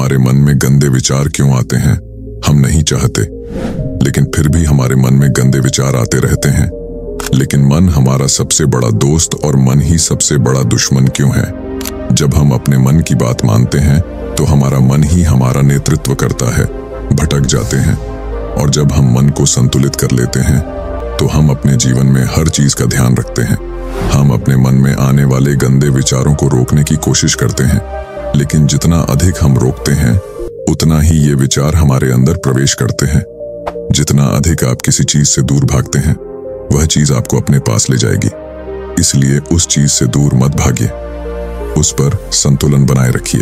हमारे मन में गंदे विचार क्यों आते हैं हम नहीं चाहते, लेकिन फिर भी हमारे मन में गंदे विचार आते रहते हैं। लेकिन मन हमारा सबसे बड़ा दोस्त और मन ही सबसे बड़ा दुश्मन क्यों है? जब हम अपने मन की बात मानते हैं तो हमारा मन ही हमारा नेतृत्व करता है, भटक जाते हैं। और जब हम मन को संतुलित कर लेते हैं तो हम अपने जीवन में हर चीज का ध्यान रखते हैं। हम अपने मन में आने वाले गंदे विचारों को रोकने की कोशिश करते हैं, लेकिन जितना अधिक हम रोकते हैं उतना ही ये विचार हमारे अंदर प्रवेश करते हैं। जितना अधिक आप किसी चीज से दूर भागते हैं वह चीज आपको अपने पास ले जाएगी। इसलिए उस चीज से दूर मत भागिए, उस पर संतुलन बनाए रखिए।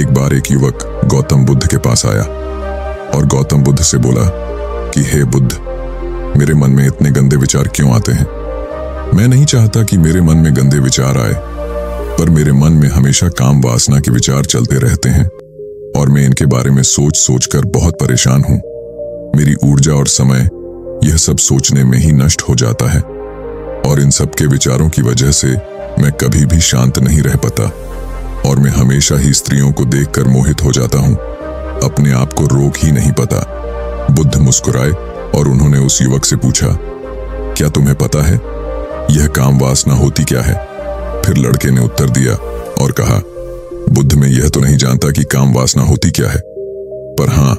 एक बार एक युवक गौतम बुद्ध के पास आया और गौतम बुद्ध से बोला कि हे बुद्ध, मेरे मन में इतने गंदे विचार क्यों आते हैं? मैं नहीं चाहता कि मेरे मन में गंदे विचार आए, पर मेरे मन में हमेशा काम वासना के विचार चलते रहते हैं और मैं इनके बारे में सोच सोच कर बहुत परेशान हूं। मेरी ऊर्जा और समय यह सब सोचने में ही नष्ट हो जाता है और इन सब के विचारों की वजह से मैं कभी भी शांत नहीं रह पाता और मैं हमेशा ही स्त्रियों को देखकर मोहित हो जाता हूं, अपने आप को रोक ही नहीं पाता। बुद्ध मुस्कुराए और उन्होंने उस युवक से पूछा, क्या तुम्हें पता है यह काम वासना होती क्या है? फिर लड़के ने उत्तर दिया और कहा, बुद्ध, मैं यह तो नहीं जानता कि काम वासना होती क्या है, पर हाँ,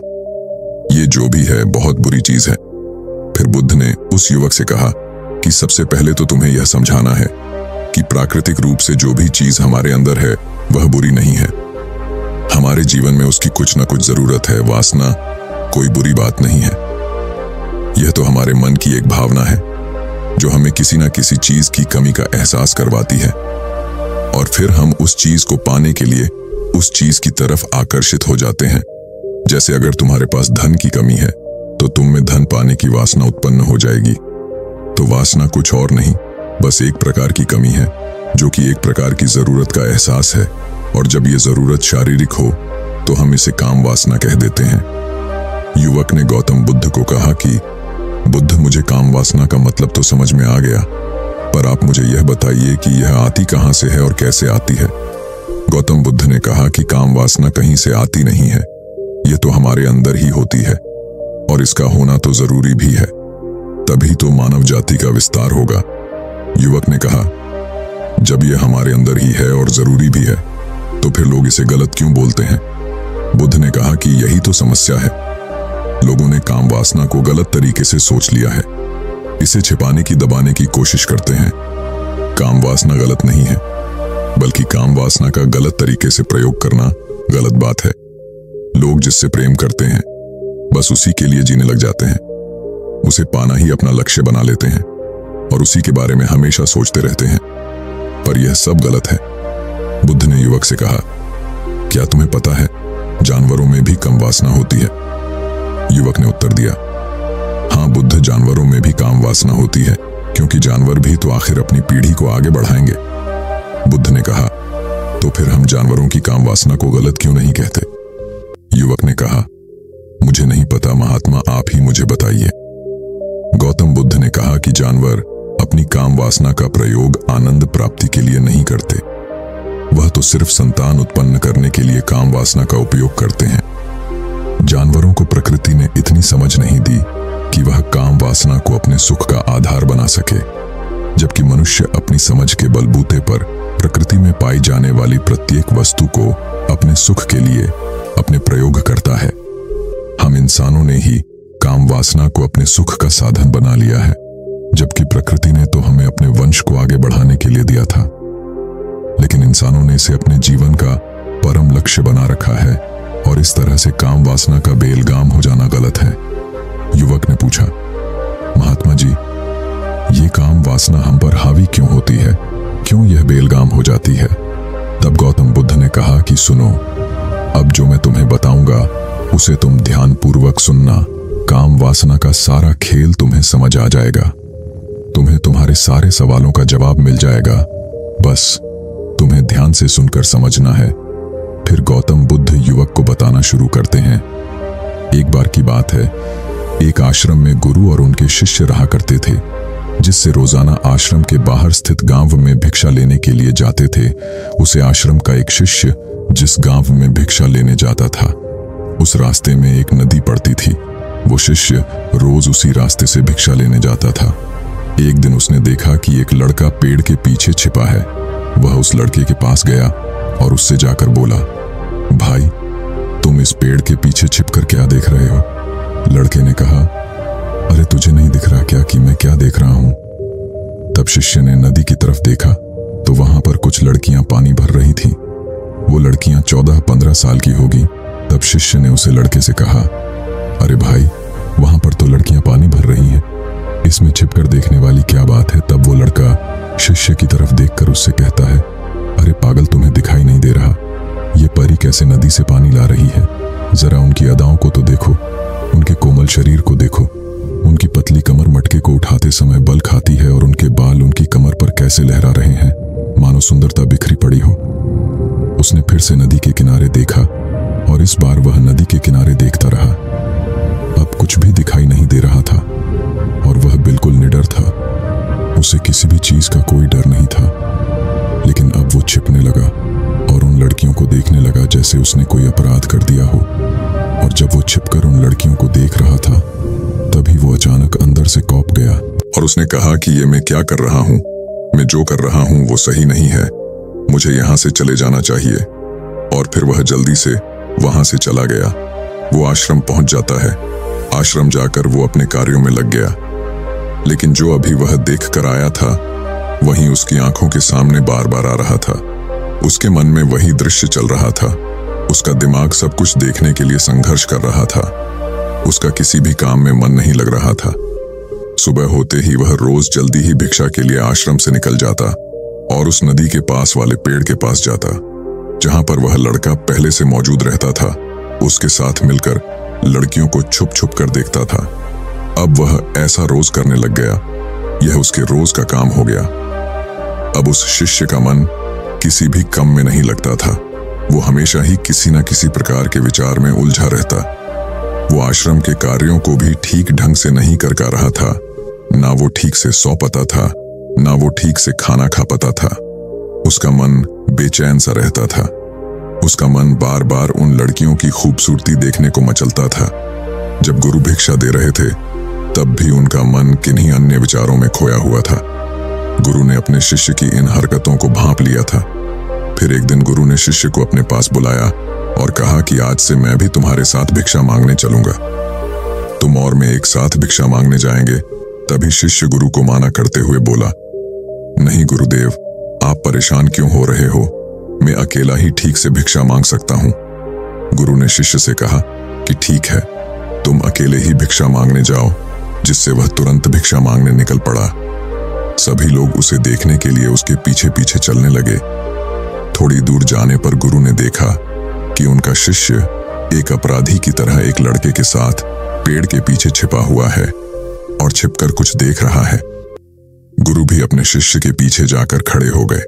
ये जो भी है बहुत बुरी चीज है। फिर बुद्ध ने उस युवक से कहा कि सबसे पहले तो तुम्हें यह समझाना है कि प्राकृतिक रूप से जो भी चीज हमारे अंदर है वह बुरी नहीं है। हमारे जीवन में उसकी कुछ ना कुछ जरूरत है। वासना कोई बुरी बात नहीं है, यह तो हमारे मन की एक भावना है जो हमें किसी ना किसी चीज की कमी का एहसास करवाती है और फिर हम उस चीज को पाने के लिए उस चीज की तरफ आकर्षित हो जाते हैं। जैसे अगर तुम्हारे पास धन की कमी है तो तुम में धन पाने की वासना उत्पन्न हो जाएगी। तो वासना कुछ और नहीं, बस एक प्रकार की कमी है जो कि एक प्रकार की जरूरत का एहसास है, और जब ये जरूरत शारीरिक हो तो हम इसे काम वासना कह देते हैं। युवक ने गौतम बुद्ध को कहा कि बुद्ध, मुझे काम वासना का मतलब तो समझ में आ गया, पर आप मुझे यह बताइए कि यह आती कहां से है और कैसे आती है? गौतम बुद्ध ने कहा कि काम वासना कहीं से आती नहीं है, यह तो हमारे अंदर ही होती है और इसका होना तो जरूरी भी है, तभी तो मानव जाति का विस्तार होगा। युवक ने कहा, जब यह हमारे अंदर ही है और जरूरी भी है तो फिर लोग इसे गलत क्यों बोलते हैं? बुद्ध ने कहा कि यही तो समस्या है, लोगों ने काम वासना को गलत तरीके से सोच लिया है, इसे छिपाने की दबाने की कोशिश करते हैं। काम वासना गलत नहीं है, बल्कि काम वासना का गलत तरीके से प्रयोग करना गलत बात है। लोग जिससे प्रेम करते हैं बस उसी के लिए जीने लग जाते हैं, उसे पाना ही अपना लक्ष्य बना लेते हैं और उसी के बारे में हमेशा सोचते रहते हैं, पर यह सब गलत है। बुद्ध ने युवक से कहा, क्या तुम्हें पता है जानवरों में भी कम वासना होती है? युवक ने उत्तर दिया, हाँ बुद्ध, जानवरों में भी काम वासना होती है, क्योंकि जानवर भी तो आखिर अपनी पीढ़ी को आगे बढ़ाएंगे। बुद्ध ने कहा, तो फिर हम जानवरों की काम वासना को गलत क्यों नहीं कहते? युवक ने कहा, मुझे नहीं पता महात्मा, आप ही मुझे बताइए। गौतम बुद्ध ने कहा कि जानवर अपनी काम वासना का प्रयोग आनंद प्राप्ति के लिए नहीं करते, वह तो सिर्फ संतान उत्पन्न करने के लिए काम वासना का उपयोग करते हैं। जानवरों को प्रकृति ने इतनी समझ नहीं दी कि वह काम वासना को अपने सुख का आधार बना सके, जबकि मनुष्य अपनी समझ के बलबूते पर प्रकृति में पाई जाने वाली प्रत्येक वस्तु को अपने सुख के लिए अपने प्रयोग करता है। हम इंसानों ने ही काम वासना को अपने सुख का साधन बना लिया है, जबकि प्रकृति ने तो हमें अपने वंश को आगे बढ़ाने के लिए दिया था। लेकिन इंसानों ने इसे अपने जीवन का परम लक्ष्य बना रखा है और इस तरह से काम वासना का बेलगाम हो जाना गलत है। युवक ने पूछा, महात्मा जी, ये काम वासना हम पर हावी क्यों होती है? क्यों यह बेलगाम हो जाती है? तब गौतम बुद्ध ने कहा कि सुनो, अब जो मैं तुम्हें बताऊंगा उसे तुम ध्यानपूर्वक सुनना। काम वासना का सारा खेल तुम्हें समझ आ जाएगा, तुम्हें तुम्हारे सारे सवालों का जवाब मिल जाएगा, बस तुम्हें ध्यान से सुनकर समझना है। फिर गौतम बुद्ध युवक को बताना शुरू करते हैं। एक बार की बात है, एक आश्रम में गुरु और उनके शिष्य रहा करते थे, जिससे रोजाना आश्रम के बाहर स्थित गांव में भिक्षा लेने के लिए जाते थे। उसे आश्रम का एक शिष्य जिस गांव में भिक्षा लेने जाता था उस रास्ते में एक नदी पड़ती थी। वो शिष्य रोज उसी रास्ते से भिक्षा लेने जाता था। एक दिन उसने देखा कि एक लड़का पेड़ के पीछे छिपा है। वह उस लड़के के पास गया और उससे जाकर बोला, भाई, तुम इस पेड़ के पीछे छिपकर क्या देख रहे हो? लड़के ने कहा, अरे तुझे नहीं दिख रहा क्या कि मैं क्या देख रहा हूं? तब शिष्य ने नदी की तरफ देखा तो वहां पर कुछ लड़कियां पानी भर रही थीं। वो लड़कियां 14-15 साल की होगी। तब शिष्य ने उसे लड़के से कहा, अरे भाई, वहां पर तो लड़कियां पानी भर रही हैं, इसमें छिपकर देखने वाली क्या बात है? तब वो लड़का शिष्य की तरफ देखकर उससे कहता है, अरे पागल, तुम्हें दिखाई नहीं दे रहा? ये परी कैसे नदी से पानी ला रही है? जरा उनकी अदाओं को तो देखो, उनके कोमल शरीर को देखो। उनकी पतली कमर मटके को उठाते समय बल खाती है और उनके बाल उनकी कमर पर कैसे लहरा रहे हैं, मानो सुंदरता बिखरी पड़ी हो। उसने फिर से नदी के किनारे देखा और इस बार वह नदी के किनारे देखता रहा। अब कुछ भी दिखाई नहीं दे रहा था और वह बिल्कुल निडर था। उसे किसी भी चीज का कोई डर नहीं था। लेकिन अब वो छिपने लगा और उन लड़कियों को देखने लगा जैसे उसने कोई अपराध कर दिया हो। और जब वो छिपकर उन लड़कियों को देख रहा था तभी वो अचानक अंदर से कौंप गया और उसने कहा कि ये मैं क्या कर रहा हूँ? मैं जो कर रहा हूँ वो सही नहीं है, मुझे यहाँ से चले जाना चाहिए। और फिर वह जल्दी से वहां से चला गया। वो आश्रम पहुंच जाता है। आश्रम जाकर वो अपने कार्यों में लग गया। लेकिन जो अभी वह देख कर आया था वहीं उसकी आंखों के सामने बार बार आ रहा था। उसके मन में वही दृश्य चल रहा था। उसका दिमाग सब कुछ देखने के लिए संघर्ष कर रहा था। उसका किसी भी काम में मन नहीं लग रहा था। सुबह होते ही वह रोज जल्दी ही भिक्षा के लिए आश्रम से निकल जाता और उस नदी के पास वाले पेड़ के पास जाता जहां पर वह लड़का पहले से मौजूद रहता था। उसके साथ मिलकर लड़कियों को छुप छुप कर देखता था। अब वह ऐसा रोज करने लग गया। यह उसके रोज का काम हो गया। अब उस शिष्य का मन किसी भी काम में नहीं लगता था। वो हमेशा ही किसी न किसी प्रकार के विचार में उलझा रहता। वो आश्रम के कार्यों को भी ठीक ढंग से नहीं कर पा रहा था। ना वो ठीक से सो पाता था, ना वो ठीक से खाना खा पाता था। उसका मन बेचैन सा रहता था। उसका मन बार बार उन लड़कियों की खूबसूरती देखने को मचलता था। जब गुरु भिक्षा दे रहे थे तब भी उनका मन किन्हीं अन्य विचारों में खोया हुआ था। गुरु ने अपने शिष्य की इन हरकतों को भांप लिया था। फिर एक दिन गुरु ने शिष्य को अपने पास बुलाया और कहा कि आज से मैं भी तुम्हारे साथ भिक्षा मांगने चलूंगा। तुम और मैं एक साथ भिक्षा मांगने जाएंगे। तभी शिष्य गुरु को माना करते हुए बोला, नहीं गुरुदेव, आप परेशान क्यों हो रहे हो? मैं अकेला ही ठीक से भिक्षा मांग सकता हूं। गुरु ने शिष्य से कहा कि ठीक है, तुम अकेले ही भिक्षा मांगने जाओ। जिससे वह तुरंत भिक्षा मांगने निकल पड़ा। सभी लोग उसे देखने के लिए उसके पीछे पीछे चलने लगे। थोड़ी दूर जाने पर गुरु ने देखा कि उनका शिष्य एक अपराधी की तरह एक लड़के के साथ पेड़ के पीछे छिपा हुआ है और छिपकर कुछ देख रहा है। गुरु भी अपने शिष्य के पीछे जाकर खड़े हो गए।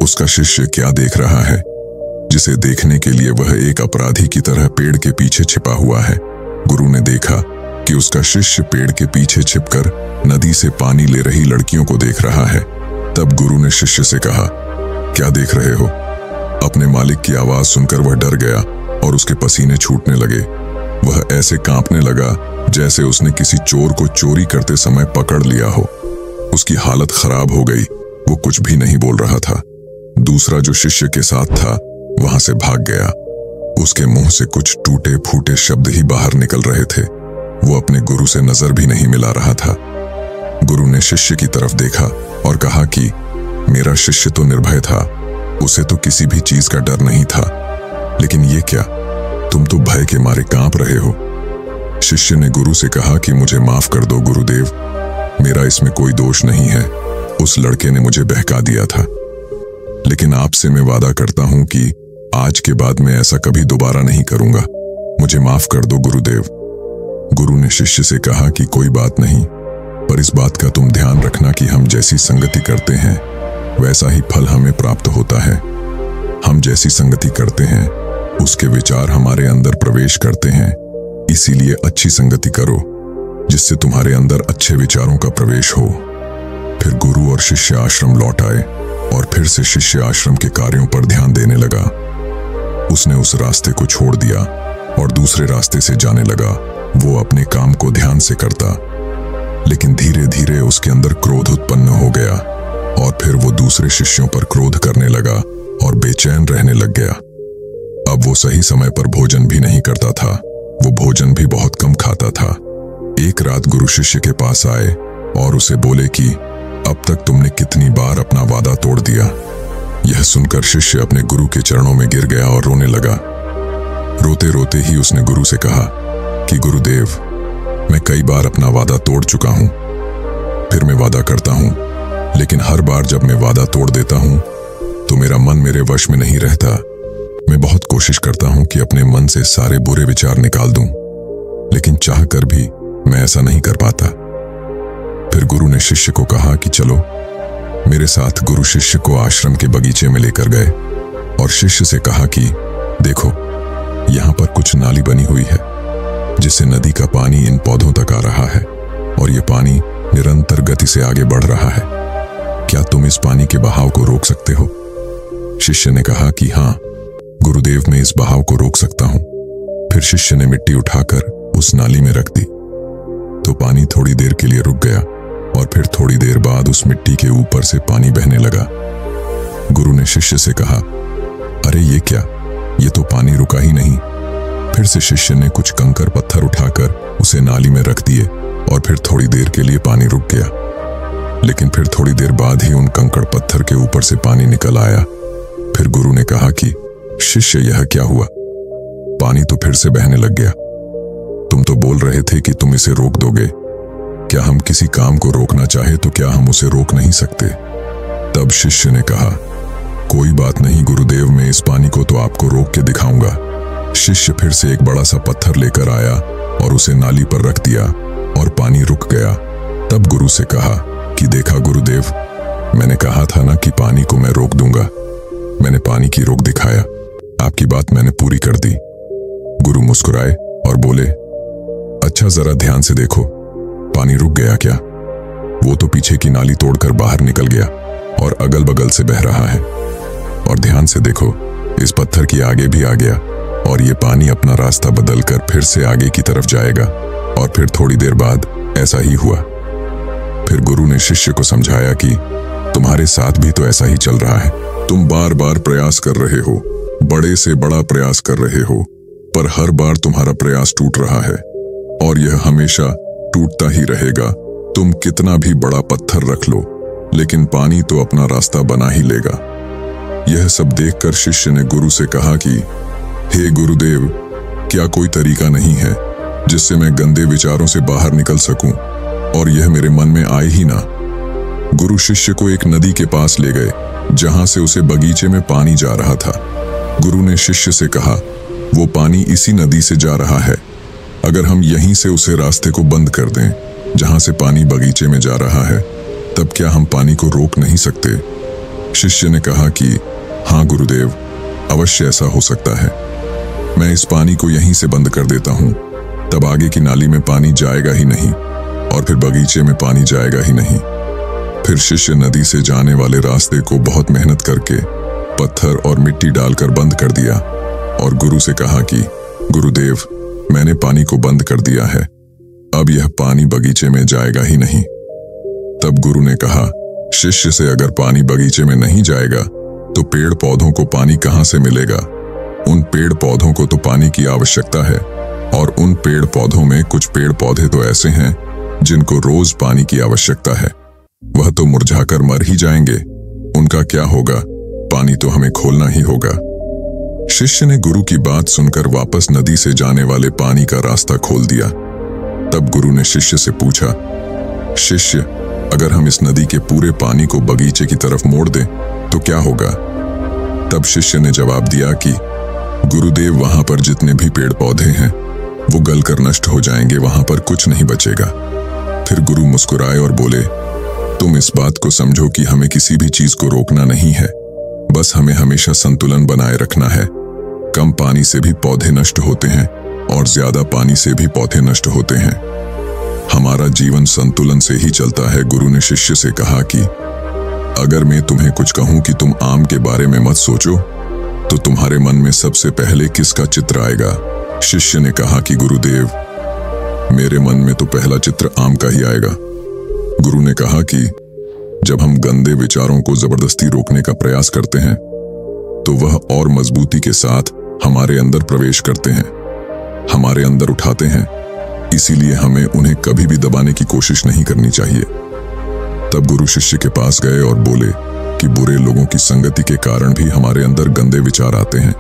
उसका शिष्य क्या देख रहा है जिसे देखने के लिए वह एक अपराधी की तरह पेड़ के पीछे छिपा हुआ है? गुरु ने देखा कि उसका शिष्य पेड़ के पीछे छिपकर नदी से पानी ले रही लड़कियों को देख रहा है। तब गुरु ने शिष्य से कहा, क्या देख रहे हो? अपने मालिक की आवाज सुनकर वह डर गया और उसके पसीने छूटने लगे। वह ऐसे कांपने लगा जैसे उसने किसी चोर को चोरी करते समय पकड़ लिया हो। उसकी हालत खराब हो गई। वो कुछ भी नहीं बोल रहा था। दूसरा जो शिष्य के साथ था वहां से भाग गया। उसके मुंह से कुछ टूटे फूटे शब्द ही बाहर निकल रहे थे। वो अपने गुरु से नजर भी नहीं मिला रहा था। गुरु ने शिष्य की तरफ देखा और कहा कि मेरा शिष्य तो निर्भय था, उसे तो किसी भी चीज का डर नहीं था, लेकिन ये क्या, तुम तो भय के मारे कांप रहे हो। शिष्य ने गुरु से कहा कि मुझे माफ कर दो गुरुदेव, मेरा इसमें कोई दोष नहीं है। उस लड़के ने मुझे बहका दिया था, लेकिन आपसे मैं वादा करता हूं कि आज के बाद मैं ऐसा कभी दोबारा नहीं करूंगा। मुझे माफ कर दो गुरुदेव। गुरु ने शिष्य से कहा कि कोई बात नहीं, पर इस बात का तुम ध्यान रखना कि हम जैसी संगति करते हैं वैसा ही फल हमें प्राप्त होता है। हम जैसी संगति करते हैं उसके विचार हमारे अंदर प्रवेश करते हैं। इसीलिए अच्छी संगति करो जिससे तुम्हारे अंदर अच्छे विचारों का प्रवेश हो। फिर गुरु और शिष्य आश्रम लौट आए और फिर से शिष्य आश्रम के कार्यों पर ध्यान देने लगा। उसने उस रास्ते को छोड़ दिया और दूसरे रास्ते से जाने लगा। वो अपने काम को ध्यान से करता, लेकिन धीरे धीरे उसके अंदर क्रोध उत्पन्न हो गया और फिर वो दूसरे शिष्यों पर क्रोध करने लगा और बेचैन रहने लग गया। अब वो सही समय पर भोजन भी नहीं करता था, वो भोजन भी बहुत कम खाता था। एक रात गुरु शिष्य के पास आए और उसे बोले कि अब तक तुमने कितनी बार अपना वादा तोड़ दिया। यह सुनकर शिष्य अपने गुरु के चरणों में गिर गया और रोने लगा। रोते रोते ही उसने गुरु से कहा कि गुरुदेव, मैं कई बार अपना वादा तोड़ चुका हूं, फिर मैं वादा करता हूं, लेकिन हर बार जब मैं वादा तोड़ देता हूं तो मेरा मन मेरे वश में नहीं रहता। मैं बहुत कोशिश करता हूं कि अपने मन से सारे बुरे विचार निकाल दूं, लेकिन चाह कर भी मैं ऐसा नहीं कर पाता। फिर गुरु ने शिष्य को कहा कि चलो मेरे साथ। गुरु शिष्य को आश्रम के बगीचे में लेकर गए और शिष्य से कहा कि देखो, यहाँ पर कुछ नाली बनी हुई है जिससे नदी का पानी इन पौधों तक आ रहा है और ये पानी निरंतर गति से आगे बढ़ रहा है। क्या तुम इस पानी के बहाव को रोक सकते हो? शिष्य ने कहा कि हाँ गुरुदेव, मैं इस बहाव को रोक सकता हूं। फिर शिष्य ने मिट्टी उठाकर उस नाली में रख दी तो पानी थोड़ी देर के लिए रुक गया और फिर थोड़ी देर बाद उस मिट्टी के ऊपर से पानी बहने लगा। गुरु ने शिष्य से कहा, अरे ये क्या, ये तो पानी रुका ही नहीं। फिर से शिष्य ने कुछ कंकर पत्थर उठाकर उसे नाली में रख दिए और फिर थोड़ी देर के लिए पानी रुक गया, लेकिन फिर थोड़ी देर बाद ही उन कंकड़ पत्थर के ऊपर से पानी निकल आया। फिर गुरु ने कहा कि शिष्य, यह क्या हुआ? पानी तो फिर से बहने लग गया। तुम तो बोल रहे थे कि तुम इसे रोक दोगे। क्या हम किसी काम को रोकना चाहे तो क्या हम उसे रोक नहीं सकते? तब शिष्य ने कहा, कोई बात नहीं गुरुदेव, मैं इस पानी को तो आपको रोक के दिखाऊंगा। शिष्य फिर से एक बड़ा सा पत्थर लेकर आया और उसे नाली पर रख दिया और पानी रुक गया। तब गुरु से कहा कि देखा गुरुदेव, मैंने कहा था ना कि पानी को मैं रोक दूंगा। मैंने पानी की रोक दिखाया, आपकी बात मैंने पूरी कर दी। गुरु मुस्कुराए और बोले, अच्छा जरा ध्यान से देखो, पानी रुक गया क्या? वो तो पीछे की नाली तोड़कर बाहर निकल गया और अगल बगल से बह रहा है। और ध्यान से देखो, इस पत्थर की आगे भी आ गया और ये पानी अपना रास्ता बदलकर फिर से आगे की तरफ जाएगा। और फिर थोड़ी देर बाद ऐसा ही हुआ। फिर गुरु ने शिष्य को समझाया कि तुम्हारे साथ भी तो ऐसा ही चल रहा है। तुम बार बार प्रयास कर रहे हो, बड़े से बड़ा प्रयास कर रहे हो, पर हर बार तुम्हारा प्रयास टूट रहा है और यह हमेशा टूटता ही रहेगा। तुम कितना भी बड़ा पत्थर रख लो, लेकिन पानी तो अपना रास्ता बना ही लेगा। यह सब देखकर शिष्य ने गुरु से कहा कि हे गुरुदेव, क्या कोई तरीका नहीं है जिससे मैं गंदे विचारों से बाहर निकल सकूं और यह मेरे मन में आए ही ना? गुरु शिष्य को एक नदी के पास ले गए जहां से उसे बगीचे में पानी जा रहा था। गुरु ने शिष्य से कहा, वो पानी इसी नदी से जा रहा है। अगर हम यहीं से उसे रास्ते को बंद कर दें जहां से पानी बगीचे में जा रहा है, तब क्या हम पानी को रोक नहीं सकते? शिष्य ने कहा कि हाँ गुरुदेव, अवश्य ऐसा हो सकता है। मैं इस पानी को यहीं से बंद कर देता हूं, तब आगे की नाली में पानी जाएगा ही नहीं और फिर बगीचे में पानी जाएगा ही नहीं। फिर शिष्य नदी से जाने वाले रास्ते को बहुत मेहनत करके पत्थर और मिट्टी डालकर बंद कर दिया और गुरु से कहा कि गुरुदेव, मैंने पानी को बंद कर दिया है, अब यह पानी बगीचे में जाएगा ही नहीं। तब गुरु ने कहा, शिष्य से अगर पानी बगीचे में नहीं जाएगा तो पेड़ पौधों को पानी कहां से मिलेगा? उन पेड़ पौधों को तो पानी की आवश्यकता है और उन पेड़ पौधों में कुछ पेड़ पौधे तो ऐसे हैं जिनको रोज पानी की आवश्यकता है। वह तो मुरझाकर मर ही जाएंगे, उनका क्या होगा? पानी तो हमें खोलना ही होगा। शिष्य ने गुरु की बात सुनकर वापस नदी से जाने वाले पानी का रास्ता खोल दिया। तब गुरु ने शिष्य से पूछा, शिष्य, अगर हम इस नदी के पूरे पानी को बगीचे की तरफ मोड़ दें तो क्या होगा? तब शिष्य ने जवाब दिया कि गुरुदेव, वहां पर जितने भी पेड़ पौधे हैं वो गलकर नष्ट हो जाएंगे, वहां पर कुछ नहीं बचेगा। फिर गुरु मुस्कुराए और बोले, तुम इस बात को समझो कि हमें किसी भी चीज को रोकना नहीं है, बस हमें हमेशा संतुलन बनाए रखना है। कम पानी से भी पौधे नष्ट होते हैं और ज्यादा पानी से भी पौधे नष्ट होते हैं। हमारा जीवन संतुलन से ही चलता है। गुरु ने शिष्य से कहा कि अगर मैं तुम्हें कुछ कहूं कि तुम आम के बारे में मत सोचो, तो तुम्हारे मन में सबसे पहले किसका चित्र आएगा? शिष्य ने कहा कि गुरुदेव, मेरे मन में तो पहला चित्र आम का ही आएगा। गुरु ने कहा कि जब हम गंदे विचारों को जबरदस्ती रोकने का प्रयास करते हैं तो वह और मजबूती के साथ हमारे अंदर प्रवेश करते हैं, हमारे अंदर उठाते हैं। इसीलिए हमें उन्हें कभी भी दबाने की कोशिश नहीं करनी चाहिए। तब गुरु शिष्य के पास गए और बोले कि बुरे लोगों की संगति के कारण भी हमारे अंदर गंदे विचार आते हैं।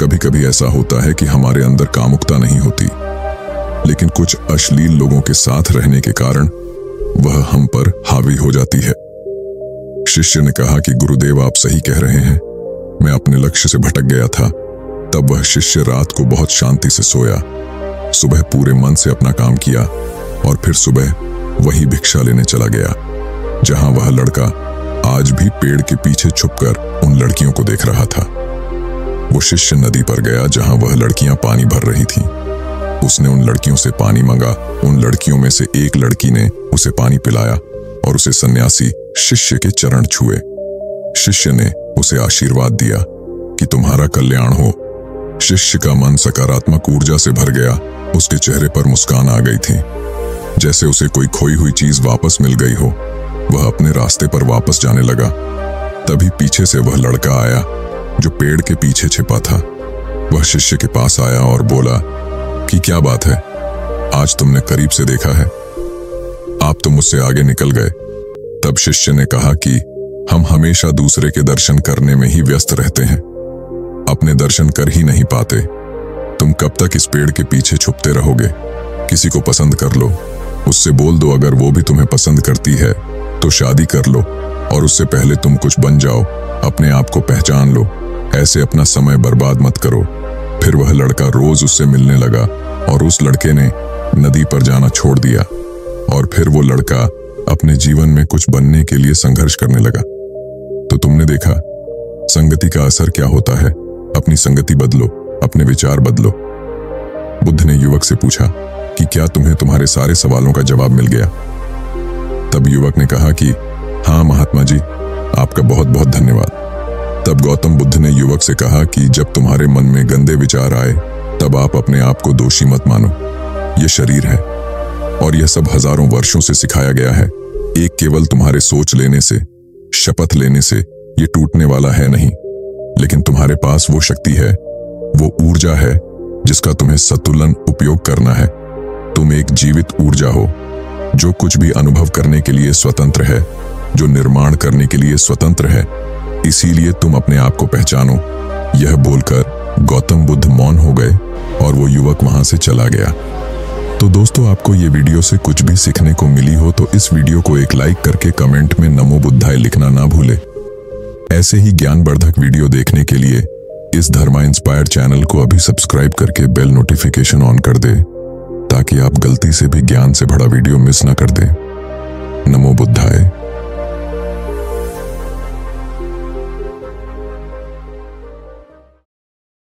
कभी कभी ऐसा होता है कि हमारे अंदर कामुकता नहीं होती, लेकिन कुछ अश्लील लोगों के साथ रहने के कारण वह हम पर हावी हो जाती है। शिष्य ने कहा कि गुरुदेव, आप सही कह रहे हैं, मैं अपने लक्ष्य से भटक गया था। तब वह शिष्य रात को बहुत शांति से सोया, सुबह पूरे मन से अपना काम किया और फिर सुबह वही भिक्षा लेने चला गया जहां वह लड़का आज भी पेड़ के पीछे छुपकर उन लड़कियों को देख रहा था। वो शिष्य नदी पर गया जहां वह लड़कियां पानी भर रही थीं। उसने उन लड़कियों से पानी मांगा। उन लड़कियों में से एक लड़की ने उसे पानी पिलाया और उसे सन्यासी शिष्य के चरण छुए। शिष्य ने उसे आशीर्वाद दिया कि तुम्हारा कल्याण हो। शिष्य का मन सकारात्मक ऊर्जा से भर गया। उसके चेहरे पर मुस्कान आ गई थी, जैसे उसे कोई खोई हुई चीज वापस मिल गई हो। वह अपने रास्ते पर वापस जाने लगा। तभी पीछे से वह लड़का आया जो पेड़ के पीछे छिपा था। वह शिष्य के पास आया और बोला कि क्या बात है, आज तुमने करीब से देखा है, आप तो मुझसे आगे निकल गए। तब शिष्य ने कहा कि हम हमेशा दूसरे के दर्शन करने में ही व्यस्त रहते हैं, अपने दर्शन कर ही नहीं पाते। तुम कब तक इस पेड़ के पीछे छुपते रहोगे? किसी को पसंद कर लो, उससे बोल दो अगर वो भी तुम्हें पसंद करती है तो शादी कर लो, और उससे पहले तुम कुछ बन जाओ, अपने आप को पहचान लो। ऐसे अपना समय बर्बाद मत करो। फिर वह लड़का रोज उससे मिलने लगा और उस लड़के ने नदी पर जाना छोड़ दिया और फिर वो लड़का अपने जीवन में कुछ बनने के लिए संघर्ष करने लगा। तो तुमने देखा संगति का असर क्या होता है। अपनी संगति बदलो, अपने विचार बदलो। बुद्ध ने युवक से पूछा कि क्या तुम्हें तुम्हारे सारे सवालों का जवाब मिल गया? तब युवक ने कहा कि हाँ महात्मा जी, आपका बहुत बहुत धन्यवाद। तब गौतम बुद्ध ने युवक से कहा कि जब तुम्हारे मन में गंदे विचार आए तब आप अपने आप को दोषी मत मानो। यह शरीर है और यह सब हजारों वर्षों से सिखाया गया है। एक केवल तुम्हारे सोच लेने से, शपथ लेने से ये टूटने वाला है नहीं, लेकिन तुम्हारे पास वो शक्ति है, वो ऊर्जा है जिसका तुम्हें संतुलन उपयोग करना है। तुम एक जीवित ऊर्जा हो जो कुछ भी अनुभव करने के लिए स्वतंत्र है, जो निर्माण करने के लिए स्वतंत्र है। इसीलिए तुम अपने आप को पहचानो। यह बोलकर गौतम बुद्ध मौन हो गए और वो युवक वहां से चला गया। तो दोस्तों, आपको ये वीडियो से कुछ भी सीखने को मिली हो तो इस वीडियो को एक लाइक करके कमेंट में नमो बुद्धाय लिखना ना भूले। ऐसे ही ज्ञानवर्धक वीडियो देखने के लिए इस धर्मा इंस्पायर चैनल को अभी सब्सक्राइब करके बेल नोटिफिकेशन ऑन कर दे, ताकि आप गलती से भी ज्ञान से भरा वीडियो मिस ना कर दें। नमो बुद्धाय।